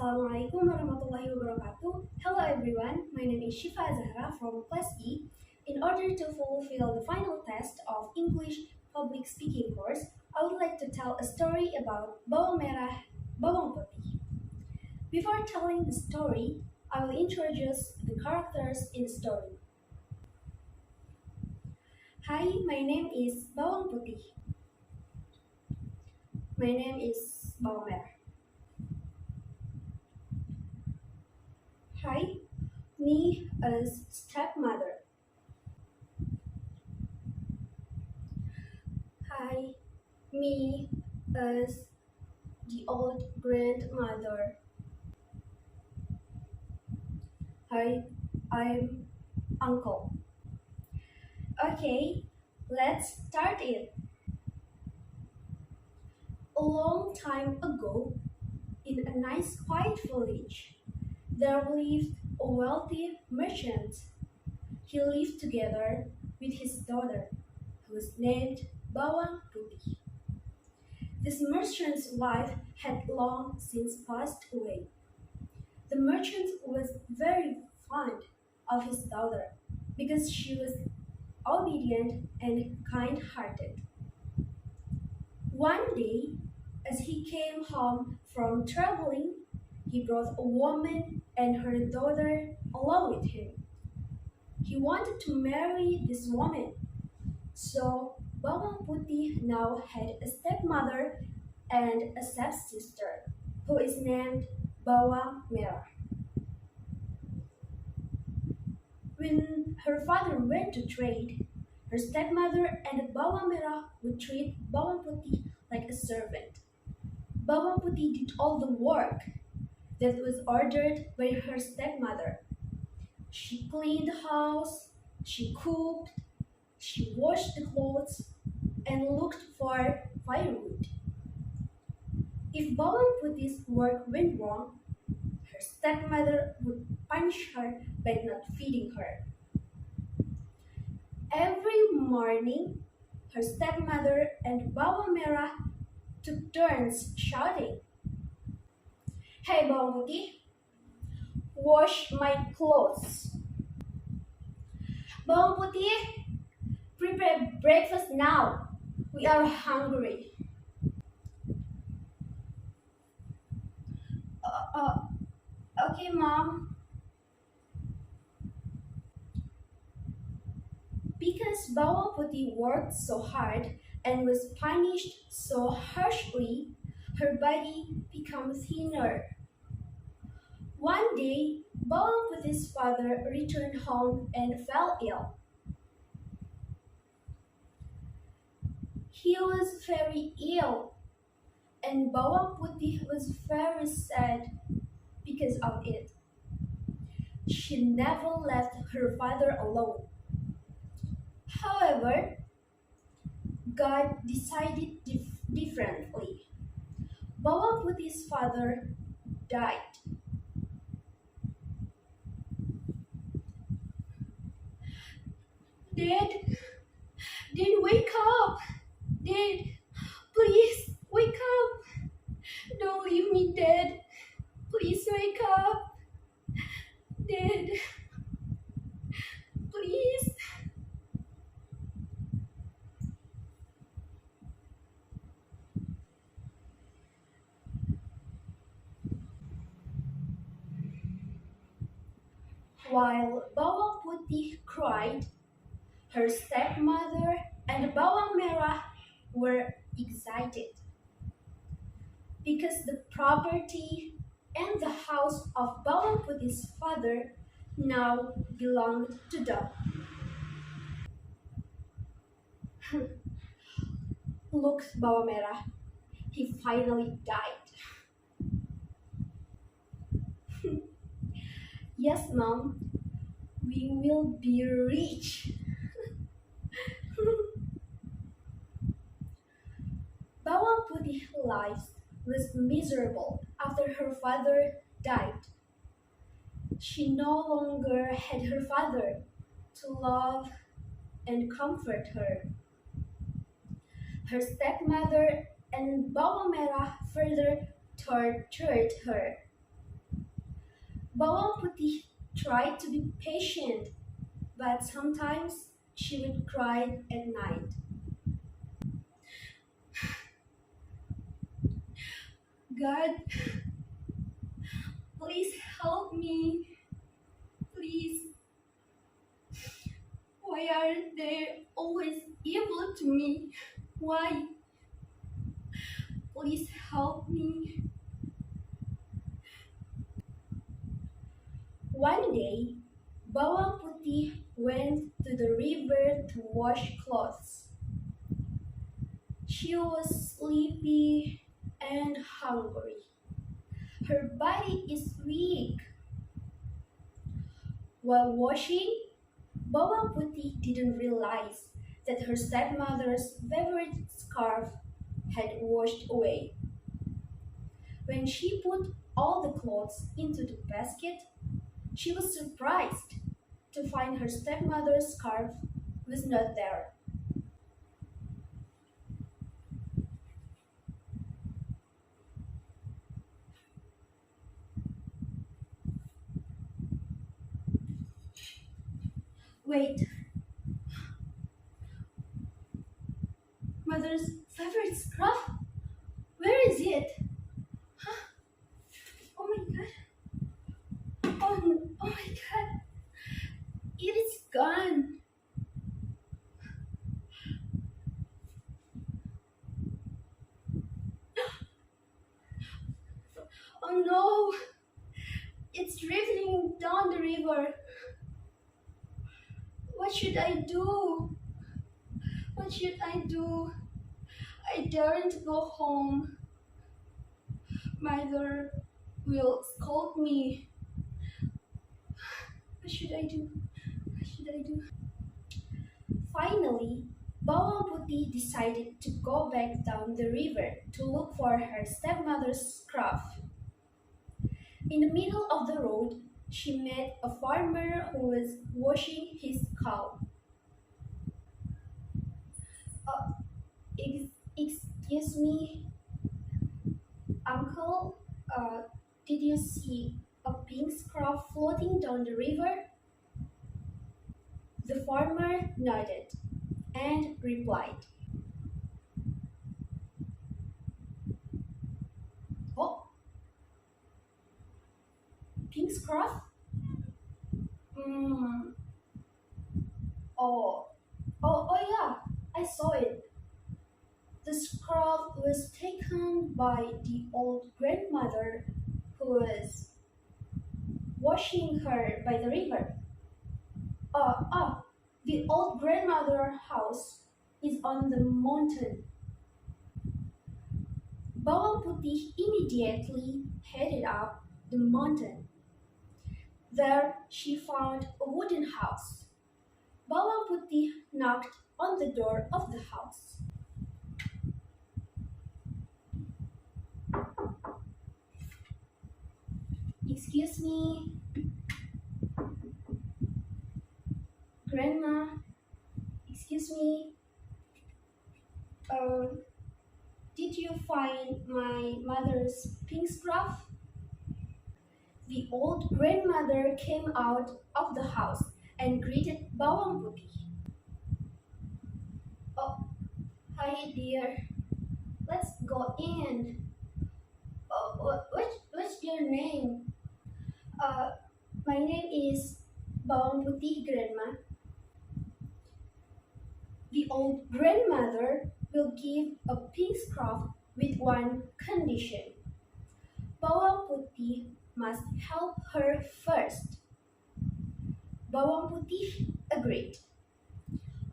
Assalamu'alaikum Wr. Hello everyone, my name is Syifa Azzahra from Class E. In order to fulfill the final test of English public speaking course, I would like to tell a story about Bawang Merah Bawang Putih. Before telling the story, I will introduce the characters in the story. Hi, my name is Bawang Putih. My name is Bawang Merah. Hi, me as stepmother. Hi, me as the old grandmother. Hi, I'm uncle. Okay, let's start it. A long time ago, in a nice quiet village, there lived a wealthy merchant. He lived together with his daughter, who was named Bawang Putih. This merchant's wife had long since passed away. The merchant was very fond of his daughter because she was obedient and kind-hearted. One day, as he came home from traveling, he brought a woman and her daughter along with him. He wanted to marry this woman, so Bawang Putih now had a stepmother and a stepsister, who is named Bawang Merah. When her father went to trade, her stepmother and Bawang Merah would treat Bawang Putih like a servant. Bawang Putih did all the work that was ordered by her stepmother. She cleaned the house, she cooked, she washed the clothes, and looked for firewood. If Bawang Putih's work went wrong, her stepmother would punish her by not feeding her. Every morning, her stepmother and Bawang Merah took turns shouting, "Hey Bawang Putih, wash my clothes. Bawang Putih, prepare breakfast now. We are hungry." Okay, Mom. Because Bawang Putih worked so hard and was punished so harshly, her body became thinner. One day, Bawang Putih's father returned home and fell ill. He was very ill, and Bawang Putih was very sad because of it. She never left her father alone. However, God decided differently. Bawang Putih's father died. Dad, wake up! Dad, please wake up! Don't leave me, Dad. Please wake up. Dad, please. While Bawang Putih cried, her stepmother and Bawang Merah were excited because the property and the house of Bawang Putih's father now belonged to them. Look, Bawang Merah, he finally died. Yes, Mom, we will be rich. Bawang Putih's life was miserable after her father died. She no longer had her father to love and comfort her. Her stepmother and Bawang Merah further tortured her. Bawang Putih tried to be patient, but sometimes she would cry at night. God, please help me. Please. Why are they always evil to me? Why? Please help me. One day, Bawang Putih went to the river to wash clothes. She was sleepy and hungry. Her body is weak. While washing, Bawang Putih didn't realize that her stepmother's favorite scarf had washed away. When she put all the clothes into the basket, she was surprised to find her stepmother's scarf was not there. Wait, mother's favorite scarf? Where is it? Huh? Oh my god. Oh my god. It is gone. Oh no. It's drifting down the river. What should I do? What should I do? I daren't go home. Mother will scold me. What should I do? What should I do? Finally, Bawang Putih decided to go back down the river to look for her stepmother's scarf. In the middle of the road, she met a farmer who was washing his cow. Uh, excuse me, uncle, did you see a pink scarf floating down the river? The farmer nodded and replied, "Oh, pink scarf? Mm, oh, oh yeah, I saw it. The scarf was taken by the old grandmother who was washing her by the river. The old grandmother house is on the mountain." Bawang Putih immediately headed up the mountain. There she found a wooden house. Bawang Putih knocked on the door of the house. "Excuse me, Grandma, excuse me, uh, did you find my mother's pink scarf?" The old grandmother came out of the house and greeted Bawang Putih. "Oh, hi dear, let's go in. What's your name?" My name is Bawang Putih, Grandma." The old grandmother will give a pink scarf with one condition. Bawang Putih must help her first. Bawang Putih agreed.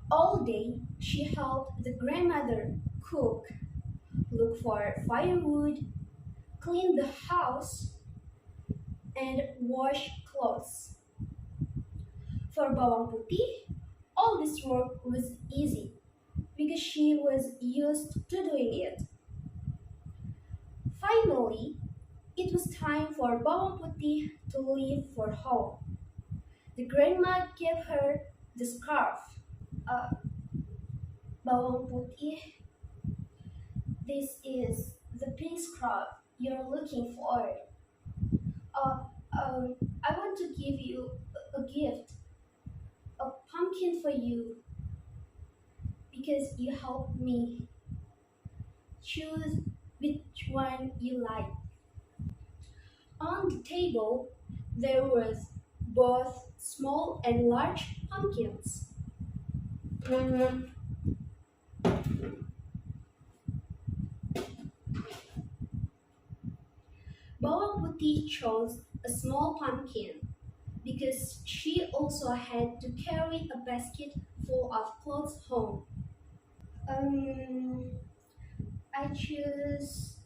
All day she helped the grandmother cook, look for firewood, clean the house, and wash clothes. For Bawang Putih, all this work was easy because she was used to doing it. Finally, it was time for Bawang Putih to leave for home. The grandma gave her the scarf. Uh, Bawang Putih, this is the pink scarf you're looking for. Uh, I want to give you a gift, a pumpkin for you, because you helped me choose which one you like. On the table, there was both small and large pumpkins. Bawang Putih chose a small pumpkin because she also had to carry a basket full of clothes home. I choose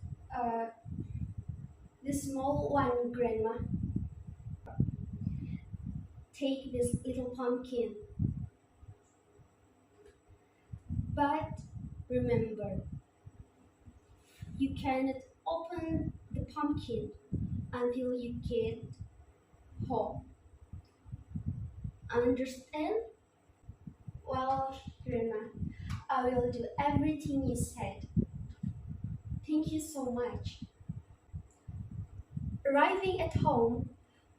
the small one, Grandma. Take this little pumpkin. But remember, you cannot open the pumpkin until you get home. Understand? Well, Grandma, I will do everything you said. Thank you so much. Arriving at home,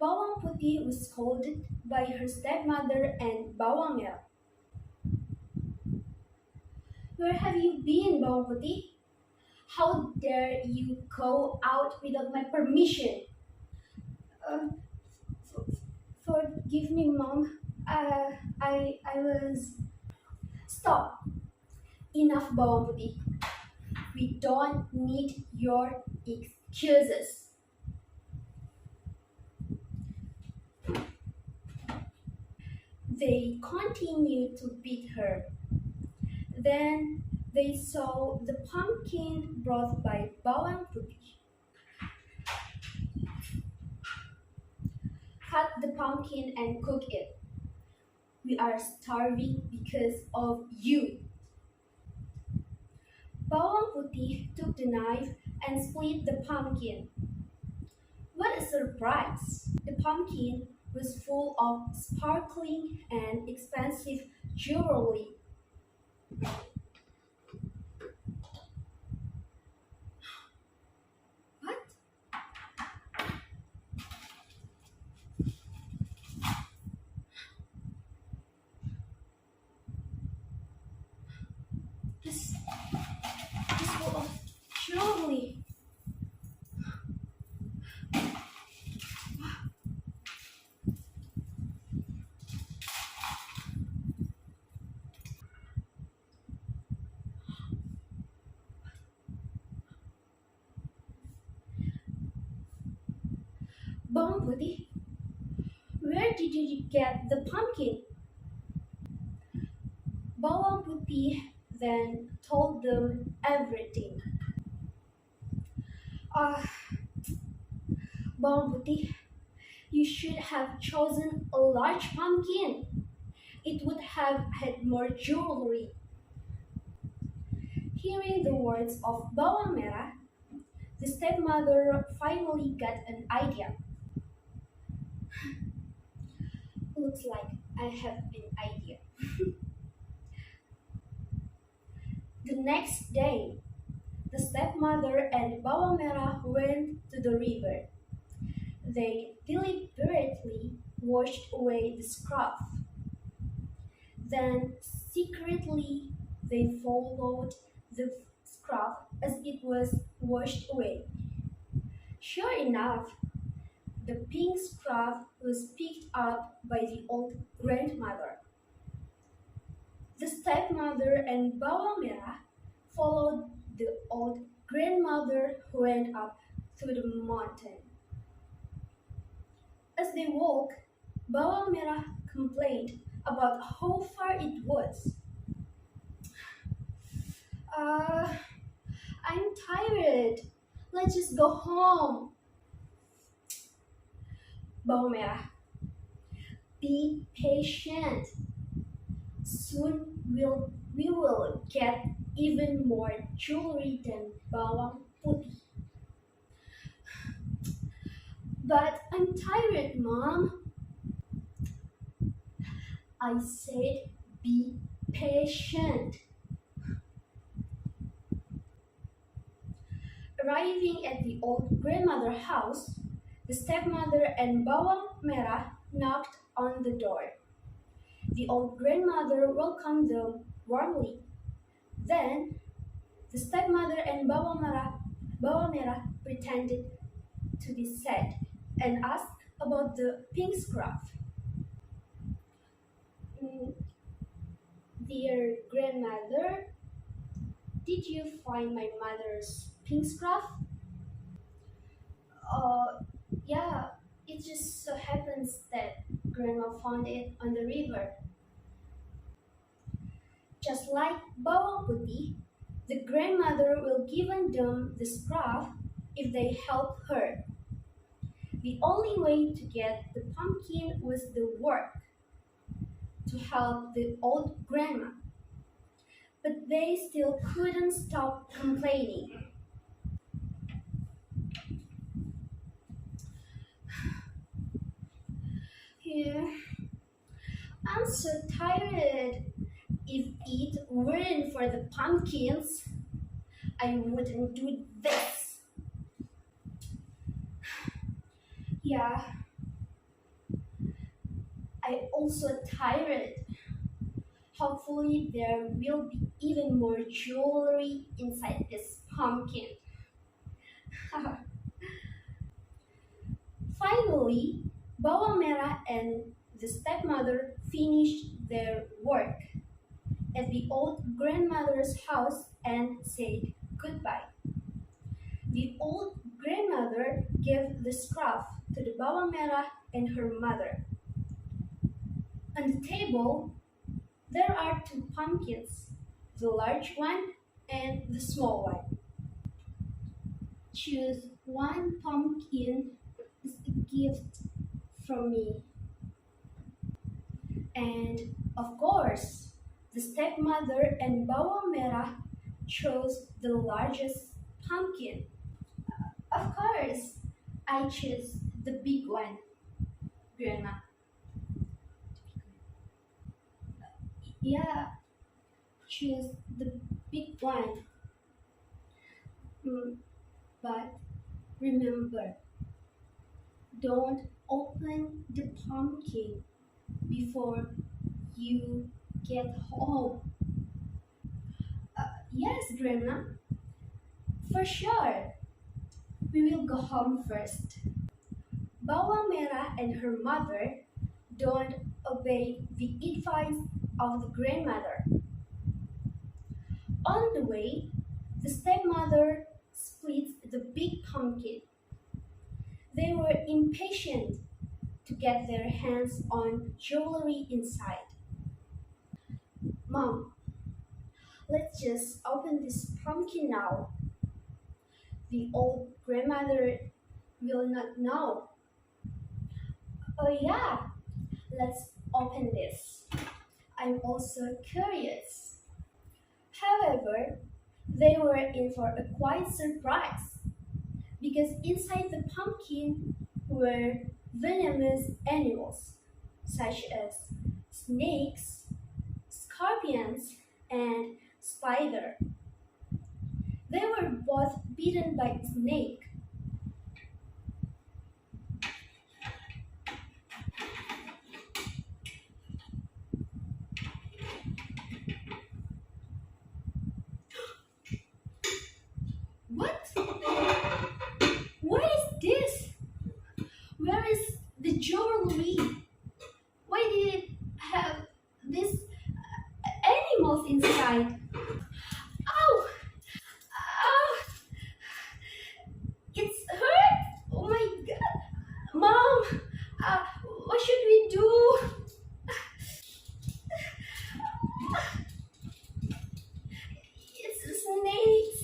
Bawang Putih was scolded by her stepmother and Bawang Merah. Where have you been, Bawang Putih? How dare you go out without my permission? Forgive me, Mom. I was... Stop. Enough, Bawang Putih. We don't need your excuses. They continued to beat her. Then they saw the pumpkin brought by Bawang Putih. Cut the pumpkin and cook it. We are starving because of you. Bawang Putih took the knife and split the pumpkin. What a surprise! The pumpkin was full of sparkling and expensive jewelry. What? This full of jewelry. Bawang Putih, where did you get the pumpkin? Bawang Putih then told them everything. Bawang Putih, you should have chosen a large pumpkin. It would have had more jewelry. Hearing the words of Bawang Merah, the stepmother finally got an idea. Looks like I have an idea. The next day, the stepmother and Bawang Merah went to the river. They deliberately washed away the scruff. Then secretly they followed the scruff as it was washed away. Sure enough, the pink scruff was picked up by the old grandmother. The stepmother and Bawang Merah followed the old grandmother who went up to the mountain. As they walked, Bawang Merah complained about how far it was. I'm tired. Let's just go home. Bawang Merah, be patient. Soon we will get even more jewelry than Bawang Putih. But I'm tired, Mom. I said be patient. Arriving at the old grandmother's house, the stepmother and Bawang Merah knocked on the door. The old grandmother welcomed them warmly. Then, the stepmother and Bawang Merah pretended to be sad and asked about the pink scarf. "Mm, Dear grandmother, did you find my mother's pink scarf?" Yeah, it just so happens that grandma found it on the river. Just like Bawang Putih, the grandmother will give them the scarf if they help her. The only way to get the pumpkin was the work, to help the old grandma. But they still couldn't stop complaining. Yeah, I'm so tired. If it weren't for the pumpkins, I wouldn't do this. Yeah, I also tired. Hopefully there will be even more jewelry inside this pumpkin. Finally, Bawang Merah and the stepmother finished their work at the old grandmother's house and said goodbye. The old grandmother gave the scarf to the Bawang Merah and her mother. On the table, there are two pumpkins, the large one and the small one. Choose one pumpkin as a gift from me. And of course, the stepmother and Bawang Merah chose the largest pumpkin. Of course, I choose the big one, Grandma. Yeah, choose the big one. But remember, don't open the pumpkin before you get home. Yes, Grandma, for sure. We will go home first. Bawang Merah and her mother don't obey the advice of the grandmother. On the way, the stepmother splits the big pumpkin. They were impatient to get their hands on jewelry inside. Mom, let's just open this pumpkin now. The old grandmother will not know. Oh yeah, let's open this. I'm also curious. However, they were in for a quite surprise because inside the pumpkin were venomous animals such as snakes, scorpions, and spider. They were both bitten by a snake. What? What is this? Where is the jewelry? Why did it have these animals inside? Ow! Ow! It's hurt! Oh my god! Mom! What should we do? It's snakes.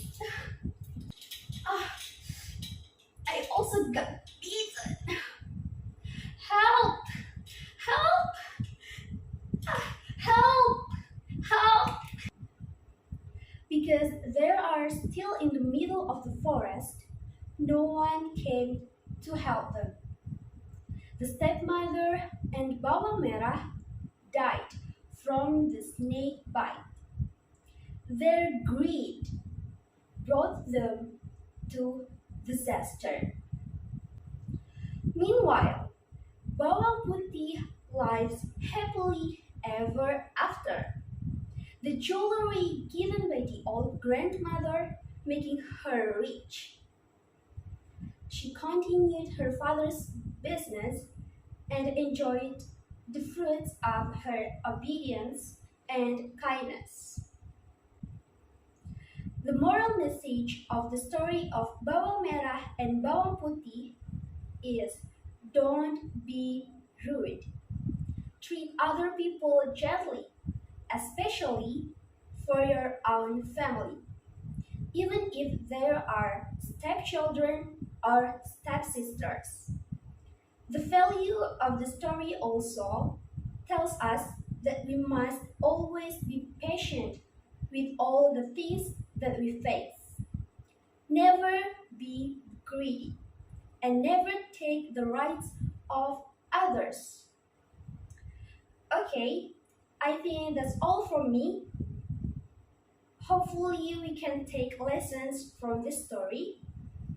I also got bitten. Help! Help! Help! Help! Because they are still in the middle of the forest, no one came to help them. The stepmother and Bawang Merah died from the snake bite. Their greed brought them to disaster. Meanwhile, Bawang Putih lives happily ever after. The jewelry given by the old grandmother making her rich. She continued her father's business and enjoyed the fruits of her obedience and kindness. The moral message of the story of Bawang Merah and Bawang Putih is don't be rude. Treat other people gently, especially for your own family, even if there are stepchildren or stepsisters. The value of the story also tells us that we must always be patient with all the things that we face. Never be greedy and never take the rights of others. Okay, I think that's all from me. Hopefully we can take lessons from this story.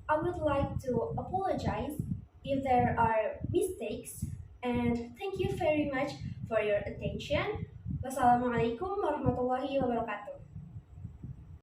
I would like to apologize if there are mistakes and thank you very much for your attention. Wassalamualaikum warahmatullahi wabarakatuh.